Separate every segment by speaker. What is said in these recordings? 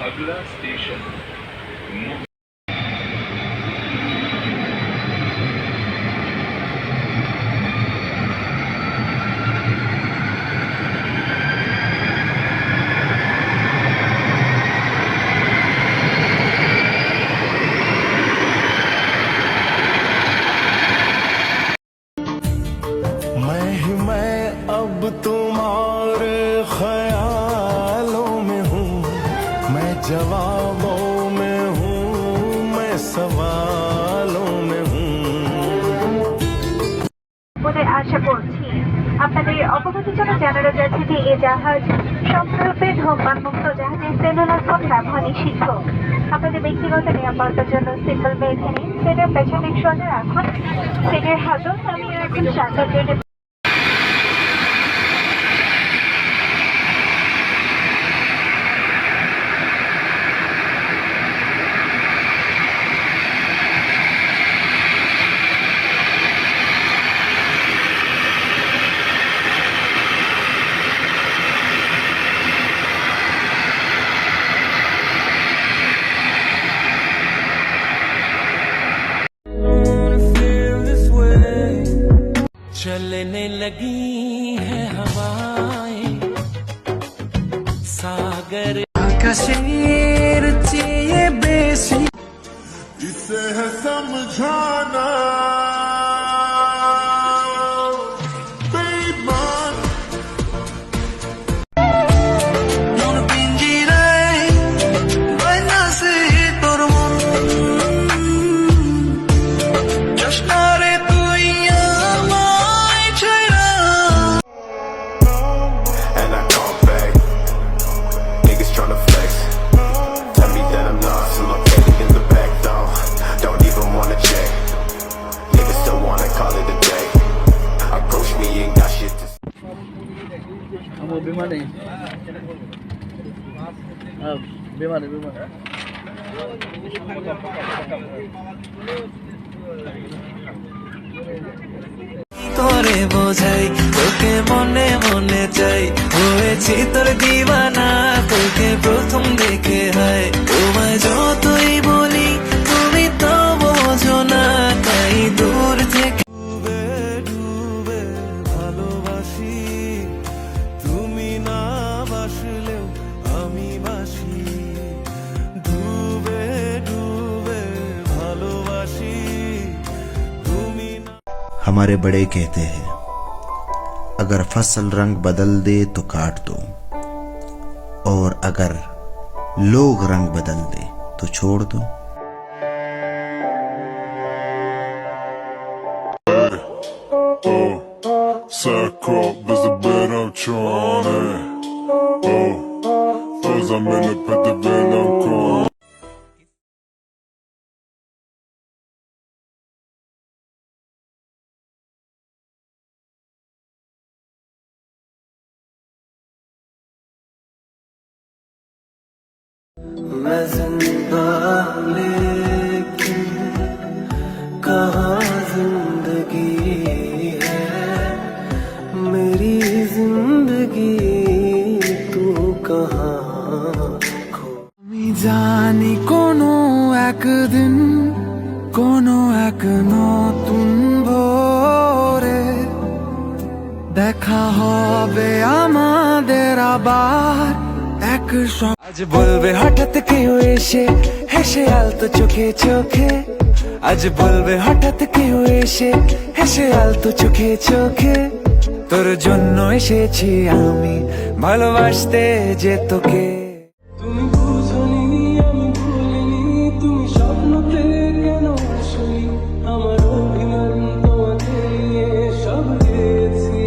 Speaker 1: अगला स्टेशन
Speaker 2: अब तुम्हारे ख्यालों में हूँ, मैं जवाबों में हूँ, मैं सवालों में हूँ।
Speaker 3: বলে আশা করছি আপনাদের অবগতির জন্য জানানো যাচ্ছে যে এই জাহাজ সম্পূর্ণরূপে ধূমপান মুক্ত জাহাজে সেলুলার ফোন ব্যবহার নিষিদ্ধ। আপনাদের ব্যক্তিগত নিরাপত্তার জন্য সিম্বল বেঁধে নিন, সেটার পেছনে সোজা রাখুন, সিটের হাতও নামিয়ে রাখুন শাটার গেটে।
Speaker 2: चलने लगी है हवाएं सागर आकाशेर चेये बेसी इसे है समझाना बेईमान मन पिंजराए बना से तोर मन जश्न रे तुई
Speaker 4: tryna flex. Tell me that I'm lost, I'm okay in the back though. Don't even wanna check. Niggas still wanna call it a day. Approach me, ain't got shit to say.
Speaker 2: তোরে বোঝাই তোকে মনে মনে চাই হয়েছি তোর দিওয়ানা তোকে প্রথম দেখে হয় তোমায় যতই বলি তুমি তো বোঝো না তাই দূর থেকে ডুবে ডুবে ভালোবাসি তুমি না বাসলেও আমি বাসি ডুবে ডুবে ভালোবাসি তুমি না।
Speaker 5: हमारे बड़े कहते हैं अगर फसल रंग बदल दे तो काट दो और अगर लोग रंग बदल दे तो छोड़ दो।
Speaker 6: Sack up, there's a bit of Johnny. Fuzz, I'm in the pit, the bit of corn.
Speaker 2: मैं जिंदा लेकिन कहाँ जिंदगी है मेरी जिंदगी तू कहाँ खो আমি জানি কোনো একদিন কোনো এক নতুন ভোরে দেখা হবে আমাদের আবার এক আজ বলবে হঠাৎ কেউ এসে হেসে আলতো চোখে চোখে আজ বলবে হঠাৎ কেউ এসে হেসে আলতো চোখে চোখে তোর জন্য এসেছি আমি ভালোবাসতে যে তোকে তুমি বুঝনি আমি ভুলিনি তুমি স্বপ্নতে কেন আসনি আমার অভিমান তোমাকে নিয়ে সব গেছি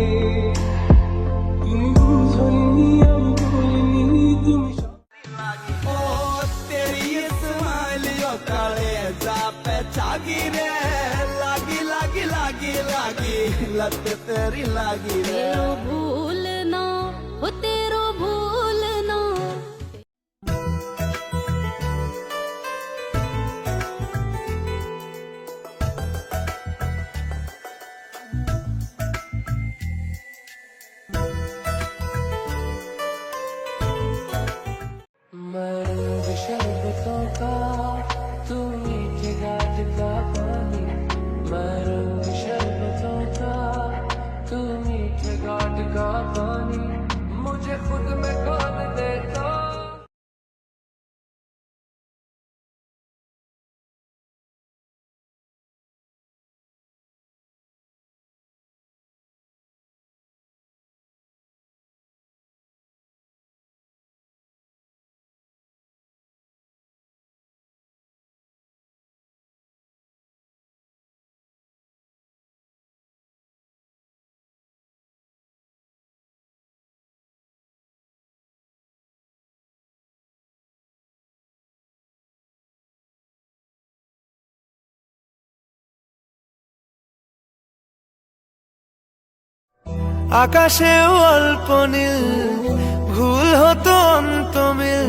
Speaker 2: তুমি বুঝনি আমি ভুলিনি তুমি लत तेरी लागी रे
Speaker 7: भूलना हो तेरो भूलना
Speaker 2: मैं আকাশেও অল্প নীল, ভুল হতো অন্তমিল,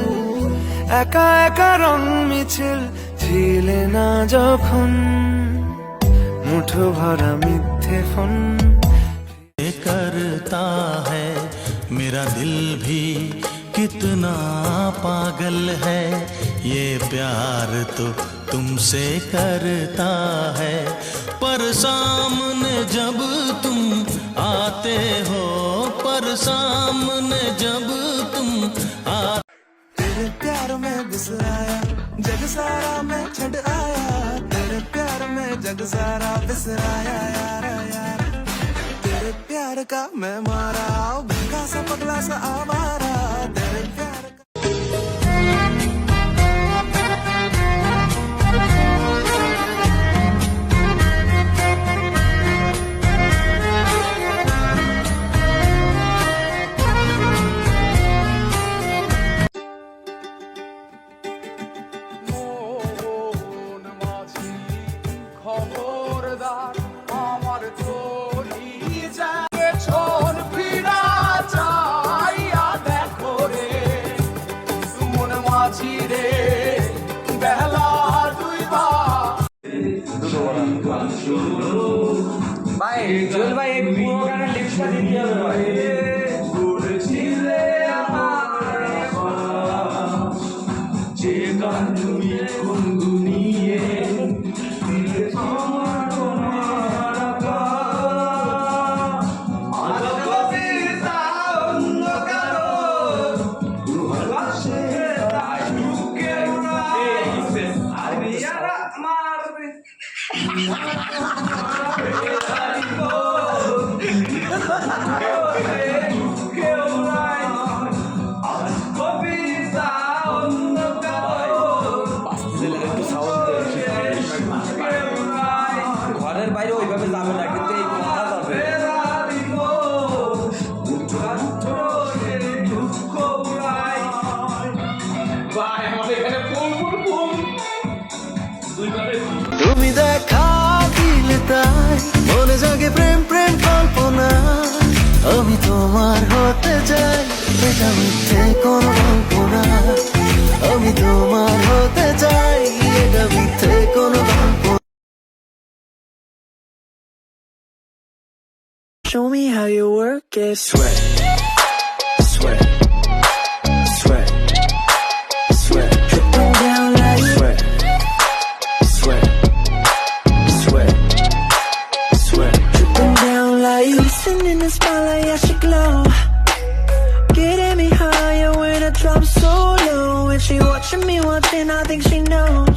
Speaker 2: একা একা রং মিছিল ছিলে না যখন, মুঠো ভরা মিথ্যে ফোন।
Speaker 1: करता है मेरा दिल भी कितना पागल है, ये प्यार तो तुमसे करता है, पर सामने जब तुम आते हो, पर सामने जब तुम आते
Speaker 2: तेरे प्यार में बिसराया जग सारा, मैं छड़ आया तेरे प्यार में जग सारा बिसराया यार यार, तेरे प्यार का मैं मारा भूखा सा पगला सा आवारा, तेरे प्यार का।
Speaker 8: খবরদার আমার তোরি যাকে ছোন ফিরা চাইয়া দেখো রে, মন মাঝি রে বেলা দুইবা। ভাই জুয়েল ভাই এই পুরো গানের লিপসটা দিতে হবে ভাই। যে গান তুমি কোন দুনিয়ে ঘরের বাইরে ওইভাবে যাবে না, কিন্তু এই কথা যাবে।
Speaker 2: তুমি দেখা দিলে তাই মনে জাগে প্রেম প্রেম কল্পনা, আমি তোমার হতে চাই, এটা মিথ্যে কোনো কল্পনা, আমি তোমার হতে চাই, এটা মিথ্যে কোনো কল্পনা। Show me how you work it. Sweat, sweat, sweat, sweat. Dripping down like sweat, sweat, sweat, sweat. Dripping down like listen in the spotlight, I should glow. Getting me higher when I drop so low. When she watching me, I think she knows.